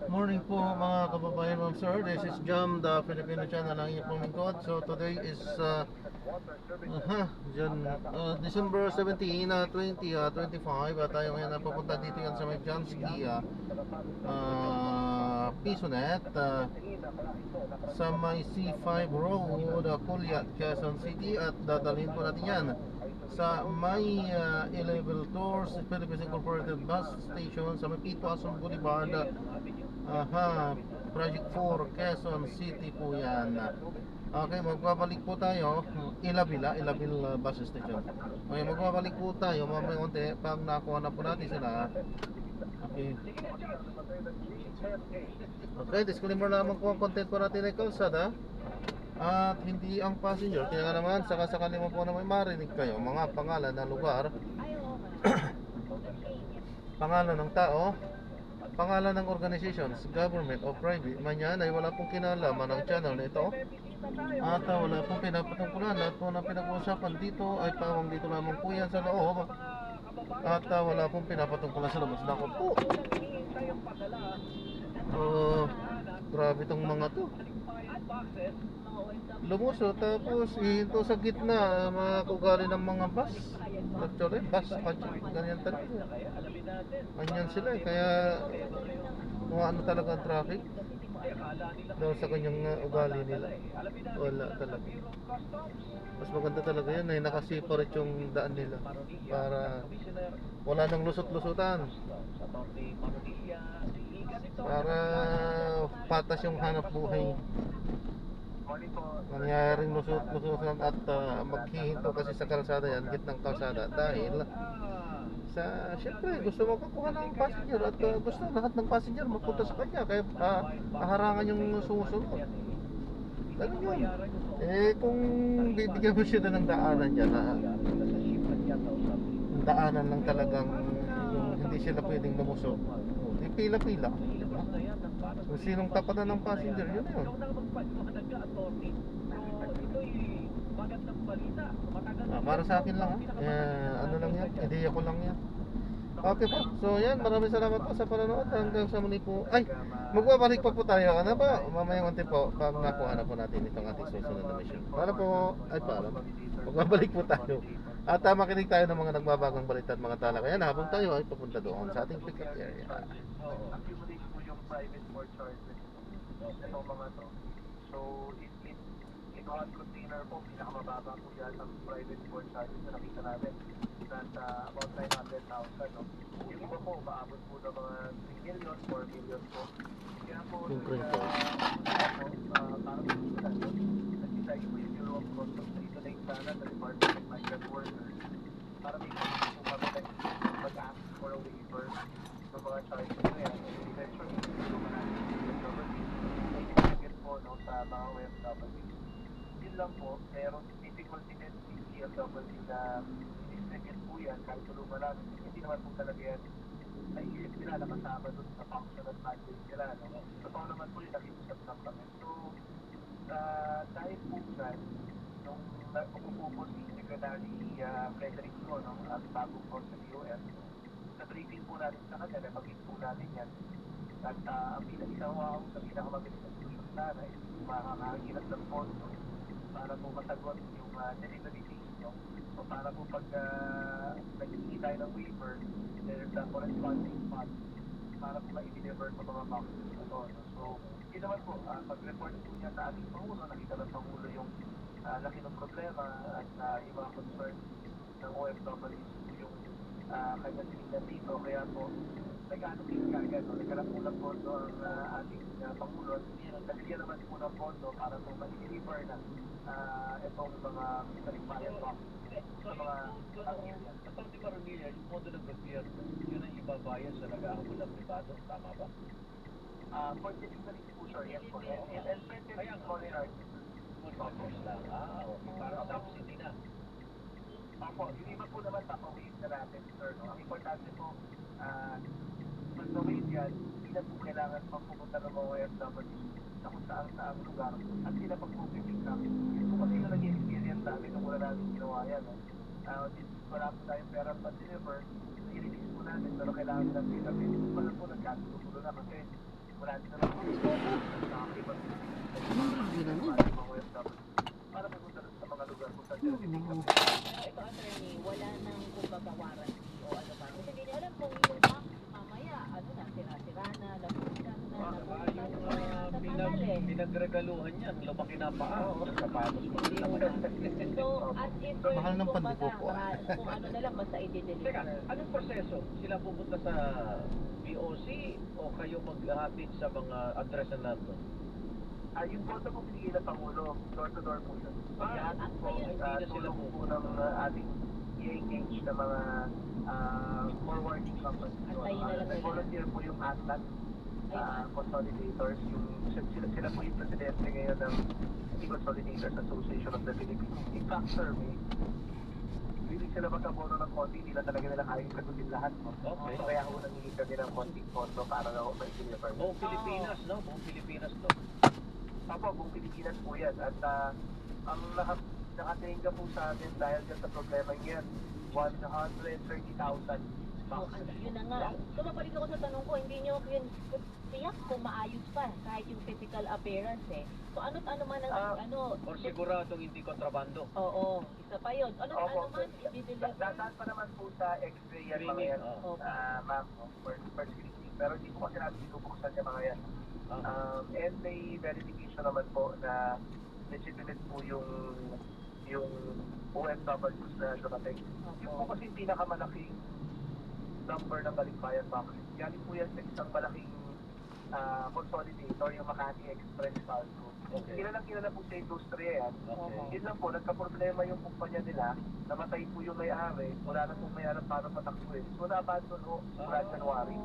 Morning po mga kababayan, ma'am sir. This is Jam, the Filipino channel ng inyong lingkod. So today is December 17, 2025. At tayo ngayon napupunta dito yan sa may Jansky Pisonet, sa may C5 Road, Kulyat, Quezon City. At dadalhin po natin yan sa may A-Level Tours Philippines Incorporated Bus Station sa may Pitwason Boulevard, Project 4, Quezon City po yan. Okay, magbabalik po tayo Ilabil Bus Station. Okay, magbabalik po tayo mamaya konti pag nakuha na po natin sila. Okay. Okay, disclaimer naman po ang content po natin ay kalsada at hindi ang passenger. Kaya nga naman, sakasakali mo po na may marinig kayo mga pangalan ng lugar, pangalan ng tao, pangalan ng organizations, government o private man yan, ay wala pong kinalaman ng channel na ito. At wala pong pinapatungkulan. At po na pinag-uusapan dito ay pawang dito lamang po yan sa loob. At wala pong pinapatungkulan sa labas. Nako po, grabe tong mga to. Lumusot tapos ihinto sa gitna, mga kugali ng mga bus. Actually, bus, ganyan talaga. Ganyan sila kaya kung ano talaga ang traffic dahil sa kanyang ugali nila. Wala talaga. Mas maganda talaga yun ay nakaseparate yung daan nila para wala nang lusot-lusutan, para patas yung hanap buhay. Nangyayaring lusot-lusutan at maghihinto kasi sa kalsada yan, gitnang kalsada, dahil sa syempre gusto makakuha ng passenger at gusto lahat ng passenger mapunta sa kanya, kaya harangan yung sumusunod. Ganun yun. Kung bibigyan mo siya ng daanan dyan, daanan lang talagang yung hindi sila pwedeng lumusok, pila-pila, diba? Kung sinong tapatan ng passenger, yun yun. Para sa akin lang ano lang yan, ideya ko lang yan. Okay po, so yan, maraming salamat po sa panonood. Hanggang sa muli po. Ay, magbabalik pa po tayo. Ano ba? Mamayang konti po pag nakuha na po natin itong ating susunod na mission. Para po, ay paalam. Magbabalik po tayo. At makinig tayo ng mga nagbabagang balita at mga talakayan habang tayo ay papunta doon sa ating pick-up area. Accumulate po yung private port charges. Itong mga to. So, ito ang container po, pinakamababa po yan ang private port charges na nakita natin. Nasa about 900,000, no? Yung iba po, maabot po ng mga 3 million, 4 million po. Kaya po, Yung print po. parang susunod, no? Nag-decide po yung Bureau of Customs na ito na yung sana sa Department of Migrant Workers para may kami po kami mag-ask for a waiver ng mga charges na yan. Eventually, ito managin yung government ay pinagin po, no, sa mga OFW. Yun lang po, mayroong difficulty din yung DFW na distribute po yan kahit tulungan namin. Hindi naman po talaga yan naisip nila na kasama doon sa function at mandate nila. No? Totoo naman po yung nakiusap ng kami. So, dahil po dyan, nung umupo po si Secretary Frederick Go, no, at bagong course sa DOF, sa briefing po natin sa kanya, napagin po natin yan. At ang pinakamabilis na solusyon sana is makakahilat ng pondo para po masagot yung delivery fees nyo. So para po pag nag-iingi tayo ng waiver, there's a corresponding fund para po ma-deliver sa mga boxes na to. So, yun naman po, pag-report po niya sa ating Pangulo, nakita ng Pangulo yung laki ng problema at yung mga concern ng OFWs yung kanya sinignan dito. Kaya po, nag-allocate kagad, no? Nagkarapulang pondo ang ating Pangulo. Nabigyan naman po ng pondo para po ma-deliver na itong mga kalimbayan boxes sa mga pamilya. Sa Saudi Maranilla, yung pondo ng gobyerno, yun ang ibabayan sa nag-aabol ng privado. Tama ba? For delivery po, sure, yes po. And pwede rin po rin Contractors lang. Okay. Parang subsidy na. Ako, yung iba po naman papawin na natin, sir. No? Ang importante po, pag nawin yan, hindi na po kailangan pumunta ng mga OFW sa kung saan lugar at sila pag-pick up. Yun po kasi yung naging experience namin nung wala namin ginawa yan. No? Wala po tayong pera pa-deliver, i-release po natin, pero kailangan natin pick up. Wala po nagkatutulo na kasi wala din naman po Hindi naman. para pumunta sa mga lugar kung saan sila titignan. Pero ito, attorney, wala nang kumbaga warranty o ano ba. Kasi hindi niya alam kung yung box mamaya, ano na, sira-sira na, nabutan na, nabutan na, tatangal eh. Pinagregaluhan yan, lumaki na paa, sapatos mo Hindi mo naman. So, as if Mahal ng kumbaga, pandibuko, ah. kung ano na lang, basta i-deliver. Teka, anong proseso? Sila pupunta sa BOC o kayo maghahatid sa mga address na nato? Yung konto po binigay ng Pangulo, door-to-door po yun. Ah, Lahat po, ayun, hindi na sila tulong po ng ating i-engage na mga forwarding companies. Antayin na lang nila. Nag-volunteer po yung ATLAS consolidators. Sila po yung presidente ngayon ng Consolidators Association of the Philippines. In fact, survey, hindi sila magkabono ng konti, hindi na talaga nila kayang sagutin lahat. No? Okay. So kaya ho nangingi kami ng konting konto para na ho ma-deliver. Buong Pilipinas, no? Buong Pilipinas to. Opo, buong Pilipinas po yan. At ang nakatingga po sa amin dahil dyan sa problema niyan, 130,000 So, yun na nga. So, mabalik ako sa tanong ko, hindi nyo yun tiyak kung maayos pa, kahit yung physical appearance eh. So, ano't ano man ang, Or siguradong hindi kontrabando. Oo, isa pa yun. Ano't ano man, i-deliver. Dadaan pa naman po sa X-ray yan mga Screening, yan. oo. Ma'am, for screening. Pero hindi po kasi natin binubuksan yung mga yan. And may verification naman po na legitimate po yung OFWs na dumating. Yung po kasi yung pinakamalaking number ng balikbayan family. Galing po yan sa isang malaking consolidator, yung Makati Express Cargo. Okay. Kilala po sa industriya yan. Okay. Yun lang po, nagka-problema yung kumpanya nila, namatay po yung may-ari, wala na pong may-ari para patakbuhin. So, na-abandon ho mula January.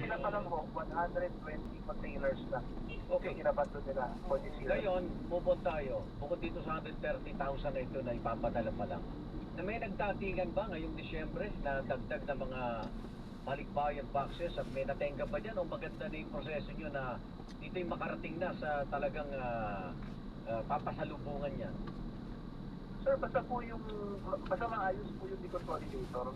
Sila pa lang ho, 120 containers na. Okay. Yung inabandon nila for this year. Ngayon, move tayo. Bukod dito sa 130,000 na ito na ipapadala pa lang. Na may nagdatingan ba ngayong Disyembre na dagdag na mga balikbayan boxes at may natenga ba dyan o maganda na yung proseso nyo na dito yung makarating na sa talagang papasalubungan niya? Sir, basta maayos po yung deconsolidator.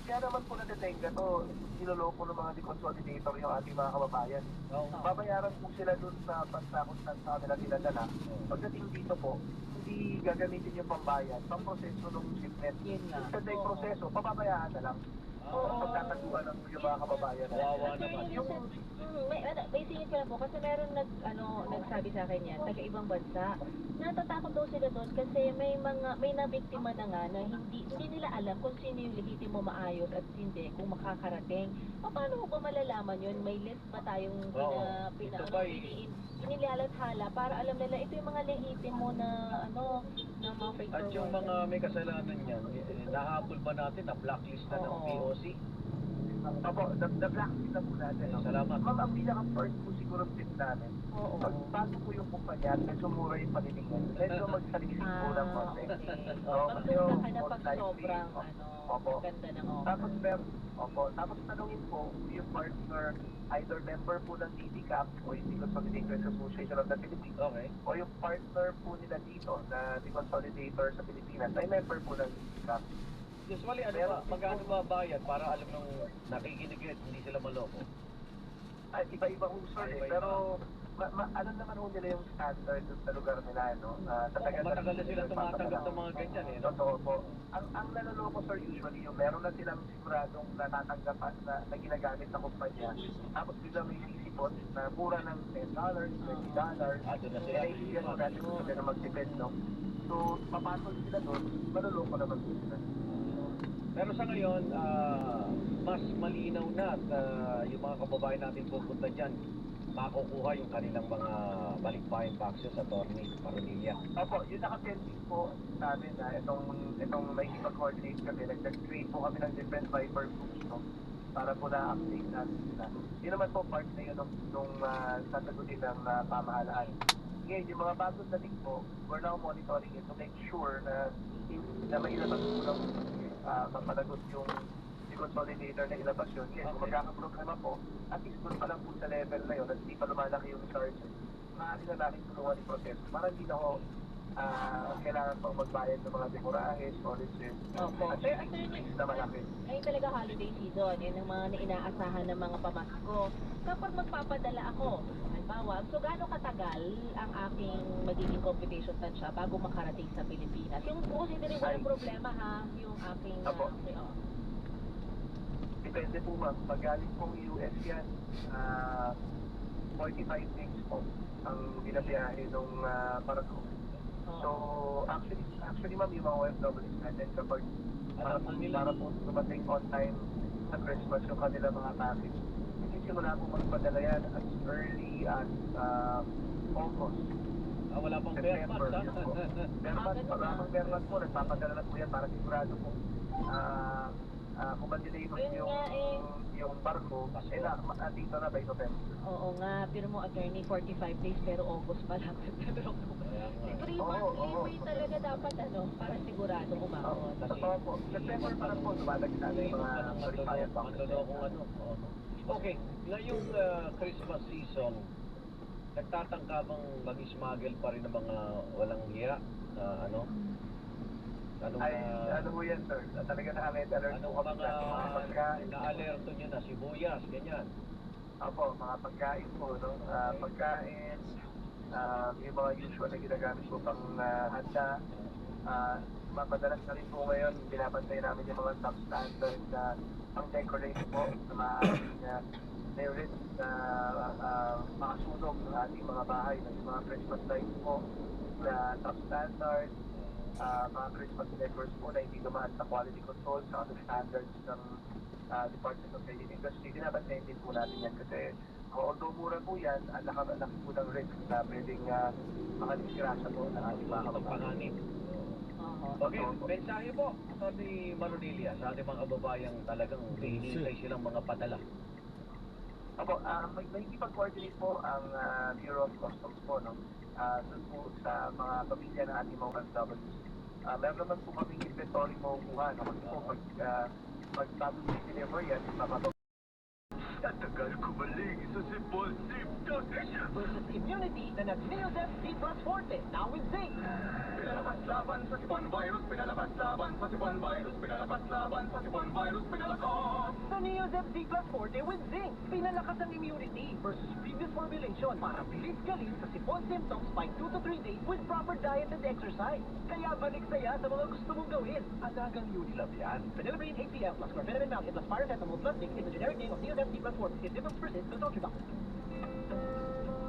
Kaya naman po nadetenga to, niloloko ng mga deconsolidator yung ating mga kababayan. Oo. Babayaran po sila dun sa bansa kung saan sa kanila dinadala. Pagdating dito po, hindi gagamitin yung pambayad, pang-proseso ng shipment. Yun nga. Instead na yung proseso, papabayaan na lang. Pagtataguan ng yung mga kababayan. Kawawa naman. May singit ko lang po kasi meron nagsabi sa akin yan, taga ibang bansa. Natatakot daw sila doon kasi may nabiktima na nga na hindi nila alam kung sino yung legitimo maayos at hindi, kung makakarating. Paano mo ba malalaman yun? May list ba tayong Ito ba inilalathala para alam nila ito yung mga legitimo na na mga freight At yung forwarder. mga may kasalanan niyan, nahabol ba natin na blacklist na ng Oo. POC? Opo, the blacklist na po natin. No? Salamat. Ma'am, ang pinaka-first po siguro tip namin, Oo. pagbago po yung kumpanya, medyo mura yung panilingan. Medyo magsaliksik po ng konti. Okay. Oo, Pag kasi doon yung ka na pag most likely, sobrang Opo. ganda ng Tapos tapos tanungin po yung partner, either member po ng DDCAP o yung Consolidators Association of the Philippines, Okay. o yung partner po nila dito na the Consolidator sa Pilipinas ay member po ng DDCAP. Usually, magkano ba bayad para alam nung nakikinig hindi sila maloko? Ay, iba-iba ho sir eh. Iba-iba. Pero alam naman ho nila yung standard dun sa lugar nila, no? Matagal na sila tumatanggap ng mga ganyan eh. No? Totoo po. Ang naloloko sir usually yung meron na silang siguradong natatanggap na ginagamit na kumpanya. Tapos bigla may sisipot na mura ng $10, $20. Doon na sila. Kailangan mo natin kung sila na magtipid, no? So, papasok sila doon, maloloko naman sila. Pero sa ngayon, mas malinaw na at yung mga kababayan natin pupunta dyan, makukuha yung kanilang mga balikbayan boxes sa Torney, Maronilla. Opo, yung naka-pending po sa amin na itong may ipag-coordinate kami, nag-create po kami ng different Viber groups, no? Para po na-update natin sila. Yun naman po part na yun nung sasagutin ng pamahalaan. Ngayon, yung mga bagong dating po, we're now monitoring it to make sure na may ilabas po ng mapalagot yung consolidator na ilabas yun. Yes, kung magkakaproblema po, at least doon pa lang po sa level na yun, at hindi pa lumalaki yung charge, maaari na natin tulungan yung proseso para hindi na ho kailangan pang magbayad ng mga dekorahe, solicit, Opo. at Pero shipping attorney, fees na malaki. ngayon talaga holiday season. Yan ang mga inaasahan ng mga pamasko. Kapag magpapadala ako, halimbawa, so gaano katagal ang aking magiging computation tansya bago makarating sa Pilipinas? Yung considering walang problema ha, yung aking... Apo. okay, oh. Depende po ma'am, pag galing pong US yan, 45 days po ang binabiyahe nung barko. So, actually ma'am, yung mga OFWs natin kapag para po dumating on time sa Christmas yung kanila mga package, nagsisimula po magpadala yan as early as August. Wala pang September, Fairfax, yun po. Fairfax, pag Fairfax po, nagpapadala na po yan para sigurado po kung ma-delay mo Yun nga eh. yung barko, dito na by November. Oo nga, pero mo attorney, 45 days pero August pa lang. September, October. Si 3 months Oo. leeway talaga dapat para sigurado umabot. Totoo po. September pa lang po, dumadagsa na yung mga verified boxes. Okay, ngayong Christmas season, nagtatangka bang mag-smuggle pa rin ng mga walang hiya na ano? Ano mo yan, sir? Talaga na-alert Anong po kami sa mga pagkain. na-alerto nyo na sibuyas, ganyan? Opo, mga pagkain po, no? Pagkain, yung mga usual na ginagamit po pang handa. Madalas na rin po ngayon, binabantay namin yung mga top standard na pang decorate po na maaaring merit na makasunog ng ating mga bahay, ng mga Christmas lights po na top standard, mga Christmas decors po na hindi dumaan sa quality control sa other standards ng Department of Trade and Industry. Binabantayan din po natin yan kasi although mura po yan, nakalaki po ng risk na pwedeng makadisgrasya po ng ating mga Panganib. Okay, mensahe po ni Manonilia sa ating mga kababayang talagang hinihintay silang mga padala. Opo, may ipag-coordinate po ang Bureau of Customs po, no? Doon po sa mga pamilya ng ating mga OFWs. Meron naman po kaming inventory makukuha, no? Kasi po pag bago deliver yan, papapag... Tatagal kumaling sa Sipol Zip Dosage versus immunity na nag-Neodev D plus Forte, now with zinc. Pinalabas laban sa Sipon Virus, pinalabas laban sa Sipon Virus, pinalabas laban sa Sipon Virus, pinalakas! Sa Neodev D plus Forte with zinc, pinalakas ang immunity versus previous formulation para bilis galing sa sipon symptoms by 2 to 3 days with proper diet and exercise. Kaya balik saya sa mga gusto mong gawin. Adagang Unilab yan. Phenylephrine HCl plus chlorpheniramine mount plus paracetamol plus zinc is the generic name of Neodev D plus Forte. If symptoms persist, consult your doctor.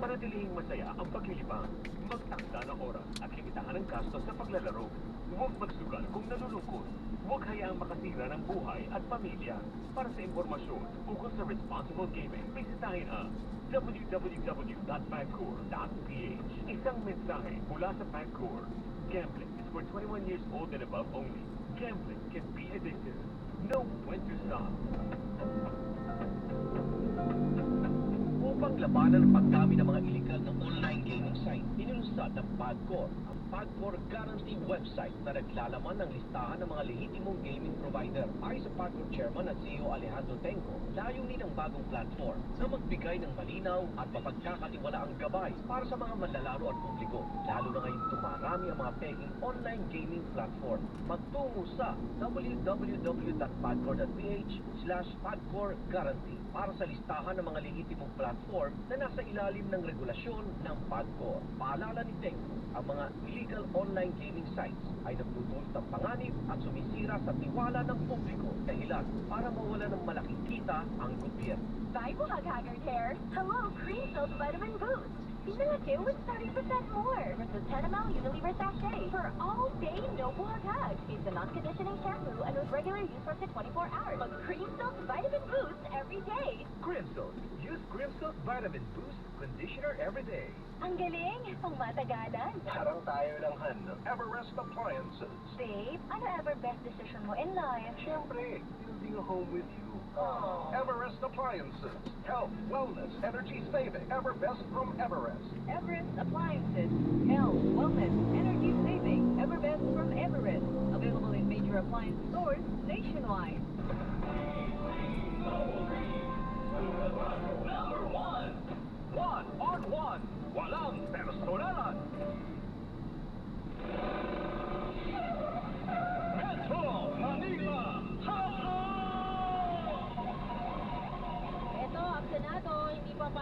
Panatilihing masaya ang paglilibang. Magtakda ng oras at limitahan ang gastos sa paglalaro. Huwag magsugal kung nalulungkot. Huwag hayaang makasira ng buhay at pamilya. Para sa impormasyon ukol sa responsible gaming, bisitahin ang www.pagcor.ph. Isang mensahe mula sa Pagcor. Gambling is for 21 years old and above only. Gambling can be addictive. Know when to stop. Upang labanan ang pagdami ng mga illegal na online gaming site, inilunsad ng Pagcor ang Pagcor Guarantee website na naglalaman ng listahan ng mga lehitimong gaming provider. Ayon sa Pagcor Chairman at CEO Alejandro Tenco, layunin ng bagong platform na magbigay ng malinaw at mapagkakatiwalaang gabay para sa mga manlalaro at publiko. Lalo na ngayong tumarami ang mga peking online gaming platform. Magtungo sa www.pagcor.ph/Pagcor Guarantee para sa listahan ng mga lehitimong platform na nasa ilalim ng regulasyon ng Pagcor. Paalala ni Tenco, ang mga illegal online gaming sites ay nagdudulot ng panganib at sumisira sa tiwala ng publiko, dahilan para mawala ng malaking kita ang gobyerno. Buy Buhag Haggard Hair. Hello, Cream Soap Vitamin Boost. Pinalaki with 30% more. Versus 10 ml Unilever sachet. For all day, no buhag hug. It's a non-conditioning shampoo and with regular use for up to 24 hours. But Cream Soap Vitamin Boost every day. Grimsilk. Use Grimsilk Vitamin Boost Conditioner every day. Ang galing! Ang matagalan. Parang tayo lang, Han. Everest Appliances. Babe, ano ever best decision mo in life? Siyempre, building a home with you. Aww. Everest Appliances. Health, wellness, energy saving. Everbest from Everest. Everest Appliances, health, wellness, energy saving, Everbest from Everest. Available in major appliance stores nationwide. Number one. One on one. Walang personalan.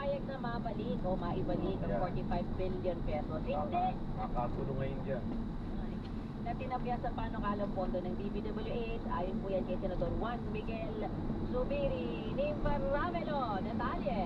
pumapayag na mabalik o maibalik ang Yeah. 45 billion pesos. Hindi! Kakagulo ngayon dyan. Na tinapya sa panukalang pondo ng DPWH, ayon po yan kay Senador Juan Miguel Zubiri Nimpa Ramelo. Detalye!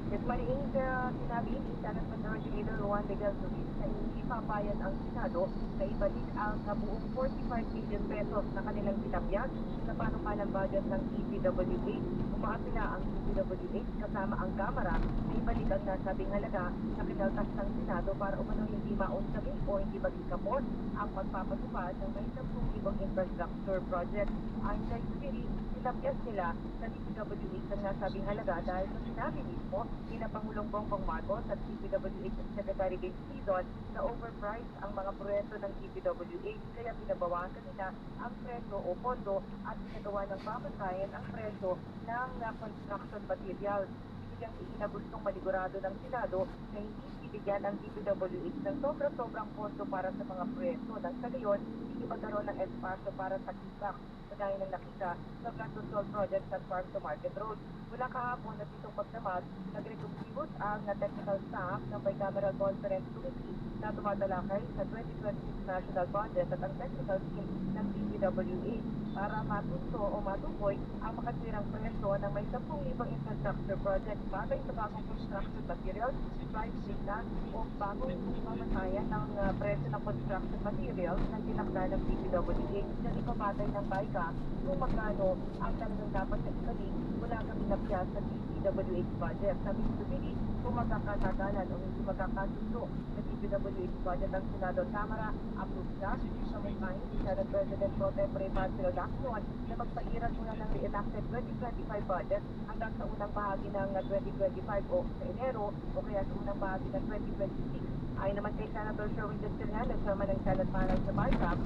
Yes, mariing sinabi ni Senate Majority Leader Juan Miguel Zubiri na hindi papayag ang Senado na ibalik ang buong 45 billion pesos na kanilang tinapyag sa panukalang budget ng DPWH. Umaapila ang DPWH kasama ang Kamara na ibalik ang nasabing halaga na kinaltas ng Senado para umano hindi maunsabi o hindi maging kapos ang pagpapatupad ng may 10,000 infrastructure project. Ayon kay Zubiri, tinapyas nila sa DPWH ang nasabing halaga dahil sa sinabi mismo nila Pangulong Bongbong Marcos at DPWH Secretary James Dizon na overpriced ang mga proyekto ng DPWH kaya pinabawasan nila ang presyo o pondo at pinagawa ng pamatayan ang presyo ng construction materials. Biglang ikinagustong manigurado ng Senado na hindi bibigyan ang DPWH ng sobrang pondo para sa mga proyekto nang sa gayon hindi magkaroon ng espasyo para sa kitak kagaya ng nakita sa Flood Control Project at Farm to Market Road. Mula kahapon at itong pagdamag, nag-recontribute ang technical staff ng Bicameral Conference Committee na tumatalakay sa 2026 National Budget at ang technical team ng DPWH para matuto o matukoy ang makatwirang presyo ng may 10,000 infrastructure project bagay sa bagong construction materials, price data o bagong pamatayan ng presyo ng construction materials na tinakda ng DPWH na ipapatay ng BICA kung magkano ang talagang dapat na ibalik mula kami napya sa DPWH budget. Sabi ni Zubiri, kung magkakatagalan o hindi magkakasundo sa DPWH budget ang Senado at Kamara, approve siya sa may pahin ni Senate President Pro Tempore Marcelo Lacson na magpairan muna ng re-enacted 2025 budget hanggang sa unang bahagi ng 2025 o sa Enero o kaya sa unang bahagi ng 2026. Ayon naman kay Senator Sherwin Destinian, chairman ng Senate panel sa BICAP,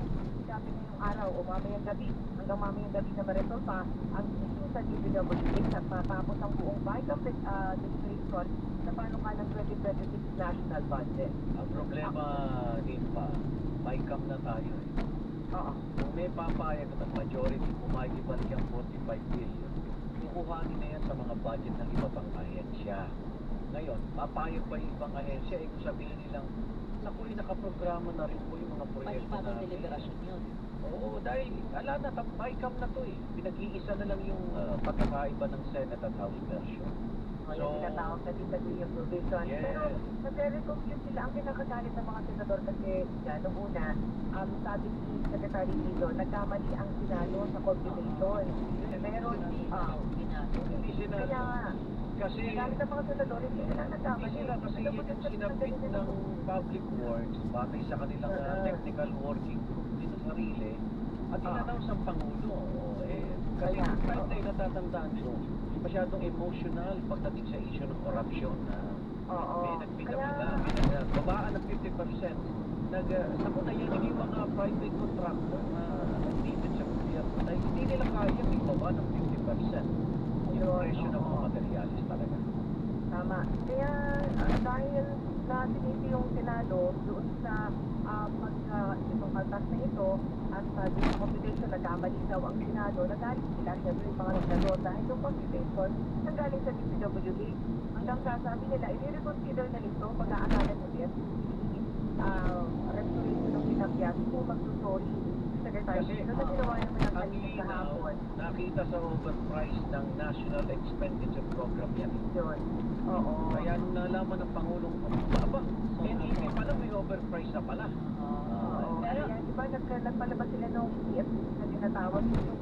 sabi ngayong araw o mamayang gabi hanggang mamayang gabi na ma-resolve ang issue sa DPWH at matapos ang buong BICAP declaration sa panukalang 2026 national budget. Ang problema din pa, BICAM na tayo eh. Oo. Kung may papayag at majority pumayag-ibalik ang 45 billion, kukuhanin na yan sa mga budget ng iba pang ahensya. Ngayon, papayag pa yung ibang ahensya, eh kung sabihin nilang, naku, nakaprograma na rin po yung mga proyekto Panibagong natin. deliberasyon yun. Oo, dahil ala na, BICAM na to eh. Pinag-iisa na lang yung pagkakaiba ng Senate at House version. So, yung tinatawag na disagree of provision. Yes. Pero, nagre-confuse sila. Ang kinakagalit ng mga senador kasi, noong una, sabi ni Secretary Dizon, nagkamali ang Senado sa computation. Meron, Hindi sila, kaya nga, kasi nagalit ang mga senador, hindi sila nagkamali. hindi sila kasi Alam mo, yung sa- sinabit sa- ng public works batay sa kanilang technical working group din sa sarili at in-announce ang Pangulo. Kasi Kaya, kahit na yung natatandaan ko, masyadong emotional pagdating sa issue ng corruption na Oo. babaan ng 50%. Naku na yan yung mga private contractor na nagtipid sa gobyerno na hindi nila kaya ibaba ng 50% yung presyo ng mga materialis talaga. Tama. Kaya dahil na sinisi yung Senado doon sa itong kaltas na ito at sa computation na kamali daw ang Senado, nagalit sila siyempre yung mga nagdador dahil yung computation nanggaling sa DPWH. Hanggang sasabi nila, i-reconsider na ito pag-aaralan ulit restoration ng pinapyas kung magsusorry Secretary. Kasi Ito na ginawa naman ang ang kanina linaw, kahapon. nakita sa overprice ng National Expenditure Program yan. Yun. Oo. Kaya nung nalaman ng Pangulong, aba, NEP pala may overprice na pala. Oo. Pero, Kaya, di ba, nagpalabas sila ng kit na tinatawag yung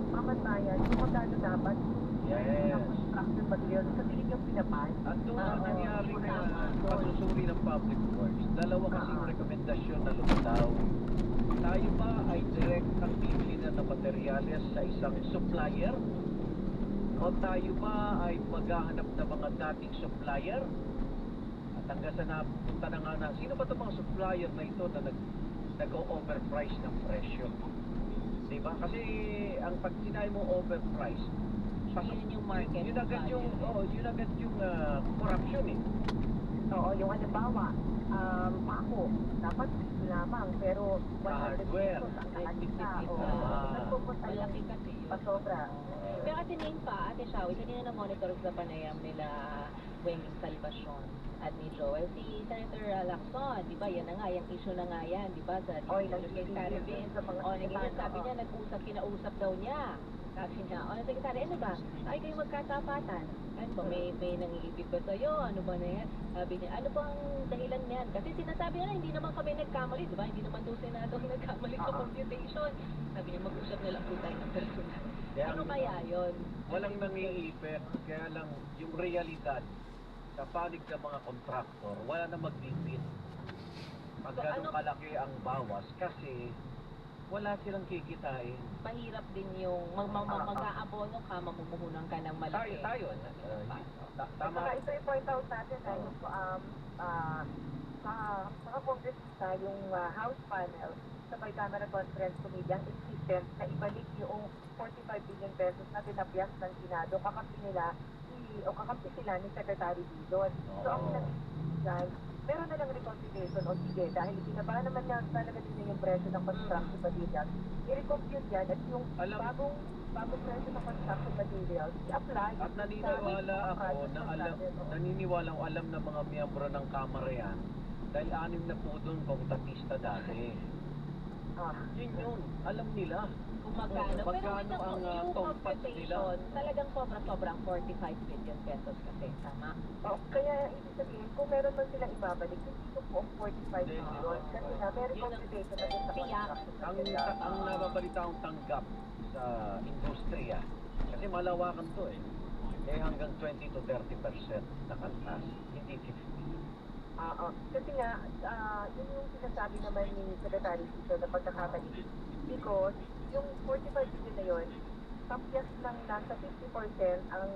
pamantayan kung magkano dapat Yes. ang construction materials kasi yun yung pinapay. At doon ang Oo. nangyari na Tama. pagsusuri ng public works, dalawa kasing rekomendasyon na lumitaw. Tayo ba ay direct ang bibili na ng materyales sa isang supplier? O tayo ba ay maghahanap ng mga dating supplier? At hanggang sa napunta na nga na, sino ba itong mga supplier na ito na nag-overprice ng presyo? Diba? Kasi ang pag sinabi mo overprice, yun yung market yun agad yung, value. yun agad yung corruption eh. Oo, yung halimbawa, pako, dapat piso lamang, pero 100 Hardware. pesos ang nakakita. Oo, Ah. nagpupunta yung Malaki kasi yun. pasobra. Pero kasi Ning pa, Ate Shawi, kanina na monitor sa panayam nila Weng Salvacion at ni Joel. Si Senator Lacson, di ba, yan na nga, yung issue na nga yan, di ba, sa Oy, Secretary Carabin. sa mga O, sabi niya, kinausap daw niya. Sabi niya, Secretary, ano ba? Ay, kayo magkatapatan. Ano ba, may nangiipit ba sa'yo? Ano ba na yan? Sabi niya, ano bang dahilan niyan? Kasi sinasabi niya, hindi naman kami nagkamali, di ba? Hindi naman daw senador nagkamali sa computation. Sabi niya, mag-usap na lang po tayo ng personal. Kaya Ano ang- kaya yun? Walang nangiipit, kaya lang yung realidad sa panig ng mga kontraktor, wala na magbibid. Pag So, ganun ano- kalaki ang bawas kasi wala silang kikitain. Mahirap din yung mag-aabono ka, mamumuhunan ka ng malaki. Tayo, At tama. saka ito i-point out natin na yung sa Congress yung House panel sa Bicameral Conference Committee ang insistent na ibalik yung 45 billion pesos na tinapyas ng Senado kakampi sila ni Secretary Dizon. So ang nag meron na lang reconciliation o sige, dahil ibinaba naman niya talaga din yung presyo ng construction materials, i-recompute yan at yung bagong presyo ng construction materials, i-apply. At naniniwala ako na alam ng mga miyembro ng Kamara yan dahil 6 na po doon kontatista dati. Yun, alam nila. Kung magkano. Pero Magkano ang yung tongpat nila? computation, talagang sobrang 45 billion pesos kasi, tama? Kaya ibig sabihin, kung meron man silang ibabalik, hindi ko po ang 45 billion. Kasi na, may reconciliation na din sa Tiyak. construction. Ang nababalita akong tanggap sa industriya, kasi malawakan to hanggang 20 to 30% nakaltas, hindi 50. Kasi nga, yun yung sinasabi naman ni Secretary Dito na pagkakamali. Because yung 45 billion na yun, tapyas ng nasa 50% ang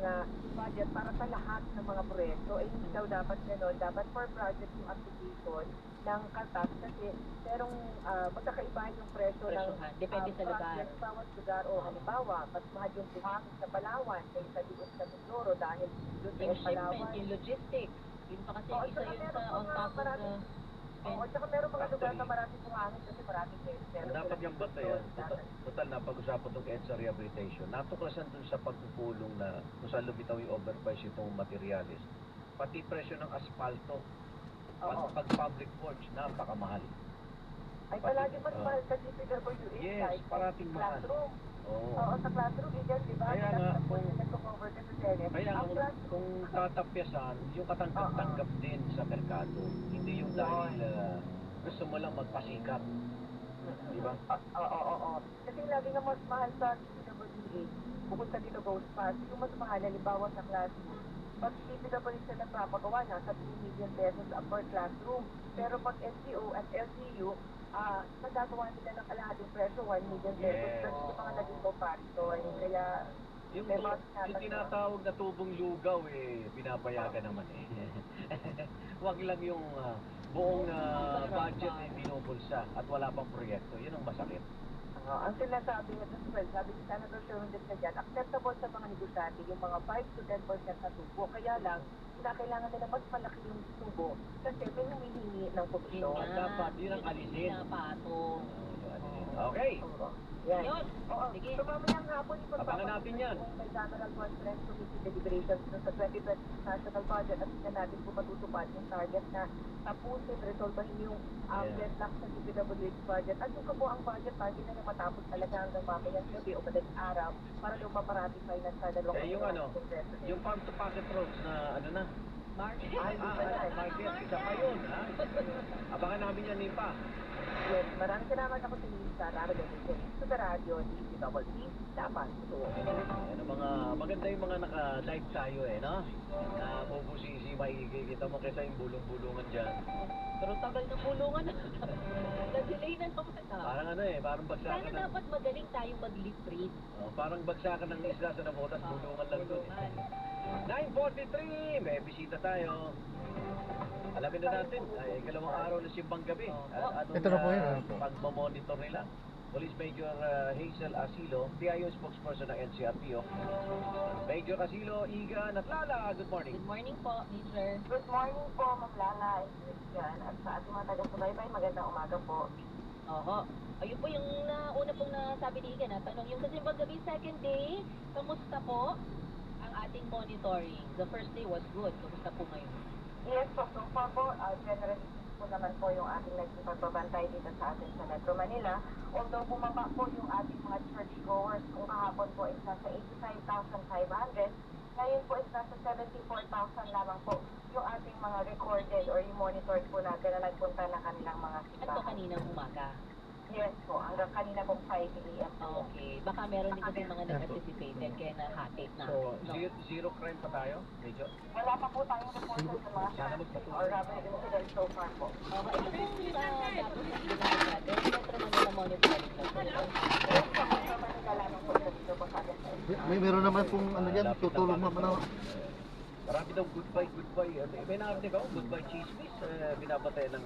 budget para sa lahat ng mga proyekto. Hindi daw dapat gano'n. Dapat per project yung application ng kaltas kasi merong magkakaibahan yung presyo ng Presyohan. Depende sa lugar. project sa bawat lugar. O halimbawa, mas mahal yung buhangin sa Palawan kaysa doon sa Mindoro dahil doon sa Yung Palawan. shipment, yung logistics. Yun pa kasi Oo, isa saka yun meron sa on mga top of the maraming- Oo, tsaka meron mga lugar na maraming buhangin kasi maraming meron Dapat silang yung bata doon. yan. Total na pag-usapan itong EDSA rehabilitation. Natuklasan dun sa pagpupulong na kung saan lumitaw yung overprice itong materialis. Pati presyo ng asfalto. Oo. Pag public works, napakamahal. Ay, palagi mas mahal sa DPWH Yes, kahit parating mahal. classroom. Oo. Oo, sa classroom, yun, di ba? Kaya nga, nag-cover ka sa Senate. Kaya Ang kung tatapyasan, yung katanggap-tanggap din sa merkado. Hindi yung dahil gusto mo lang magpasikat. Di ba? Oo. Kasi lagi nga mas mahal sa DPWH, bukod sa dinogos pass, yung mas mahal, halimbawa sa classroom. Pag DPWH na nagpapagawa, nasa 2 million pesos per classroom. Pero pag LGU at LGU, nagagawa nila ng kalahating presyo, 1 million pesos. Yes. Pero yung mga naging comparison. Kaya, Yung, may mga yung tinatawag na tubong lugaw, pinapayagan naman Huwag lang yung buong budget binubulsa at wala pang proyekto. Yun ang masakit. ang sinasabi nga sa well, sabi ni Senator Sherwin na dyan, acceptable sa mga negosyante yung mga 5 to 10% na tubo. Kaya lang, kailangan nila mas malaki yung tubo kasi may humihingi ng komisyon. Dapat, yun ang alisin. Pinapatong. Okay. Oo. Yan. Yun. Oo. Sige. So mamayang hapon, Abangan natin yan. May General Conference Committee deliberations sa 2020 National Budget at tingnan natin kung matutupad yung target na tapusin, resolbahin yung deadlock sa DPWH budget. At yung kabuang budget, target na matapos talaga hanggang mamayang gabi o madaling araw para daw maparatify na sa dalawang Yung yung farm to pocket roads na Market. market, isa pa yun, Abangan namin yan, Nipa. Yes, maraming salamat ako sa Lisa Naragalit sa radyo, DPWH, dapat ito. Yan ang maganda yung mga naka-live tayo no? Na bubusisi, maigi. Kita mo kaysa yung bulong-bulungan dyan. Pero tagal ng bulungan na. Nag-delay na naman Parang parang bagsakan Sana ng... dapat magaling tayong mag-lip read. parang bagsakan ng isla sa nabotas, bulungan lang doon. 9:43, may bisita tayo. Alamin na natin, ay ikalawang araw na simbang gabi. Anong Ito na po yun, ano po? pagmamonitor nila? Police Major Hazel Asilo, PIO spokesperson ng NCRPO. Major Asilo, Iga, Natlala, good morning. Good morning po, Major. Good morning po, Ma'am Lala and Christian. At sa ating mga taga-subaybay, magandang umaga po. Oho. Ayun po yung una pong nasabi ni Iga na tanong. Yung kasi gabi second day, kamusta po? Ang ating monitoring? The first day was good. Kumusta po ngayon? Yes po, so far po, generally po naman po yung ating naging pagbabantay dito sa atin sa Metro Manila. Although bumaba po yung ating mga churchgoers, kung kahapon po is nasa 85,500, ngayon po is nasa 74,000 lamang po yung ating mga recorded or yung monitored po natin na nagpunta na kanilang mga At po simbahan. kaninang umaga. Yes po, hanggang kanina pong 5 a.m. po. Okay. Baka meron din kasi mga nag-anticipated kaya nahatid na. So, no? zero crime pa tayo, Medyo? Wala pa po tayong reported sa mga Sana traffic or robbery incident so far po. Okay. Ito pong dapat na ginagawa natin. Metro Manila monitoring na po. Yes po, Metro Manila lamang po sa dito po sa atin. Meron naman pong ano yan, tutulong naman na. Marami daw goodbye. May narinig ako, goodbye chismis. Binabatay ng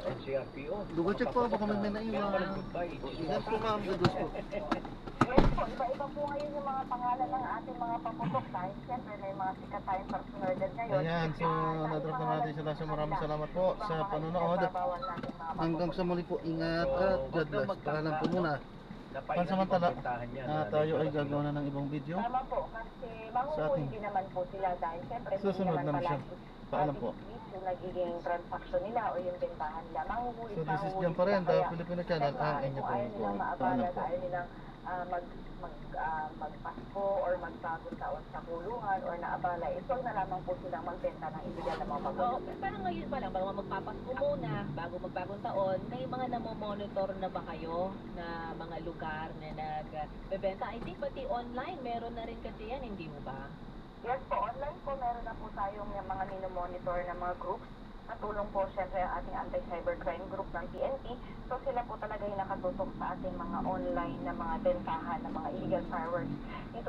NCRPO. Double check po, baka may naiwan. Goodbye Ingat po ma'am, good news po. Yes po, iba-iba po ngayon yung mga pangalan ng ating mga paputok dahil siyempre may mga sikat tayong personalidad ngayon. Ayan, so nadrop na natin sila. So maraming salamat po sa panonood. Hanggang sa muli po, ingat at God bless. Paalam po muna. Pansamantala, tayo ay gagawa na ng ibang video. Tama po, kasi Sa mahuhuli ating din naman po sila dahil siyempre susunod naman siya. Paalam po. yung nagiging transaction nila o yung bentahan nila. Mahuhuli, So this is mahuhuli John pa rin, sila. the Kaya, Filipino Channel, ang siyempre, inyo kung po ayaw po. nilang Paalam maabalat, po. ayaw nilang magpasko or magbagong taon sa kulungan or naabala, ito na lamang po silang magbenta ng illegal na mga So, pagkakas. parang ngayon pa lang, bago magpapasko muna, bago magbagong taon, may mga namomonitor na ba kayo na mga lugar na nagbebenta? I think pati online, meron na rin kasi yan, hindi mo ba? Yes po, online po meron na po tayong mga minomonitor na mga groups. Natulong po syempre ang ating anti-cybercrime group ng PNP. So sila po talaga yung nakatutok sa ating mga online na mga bentahan ng mga illegal fireworks. Dito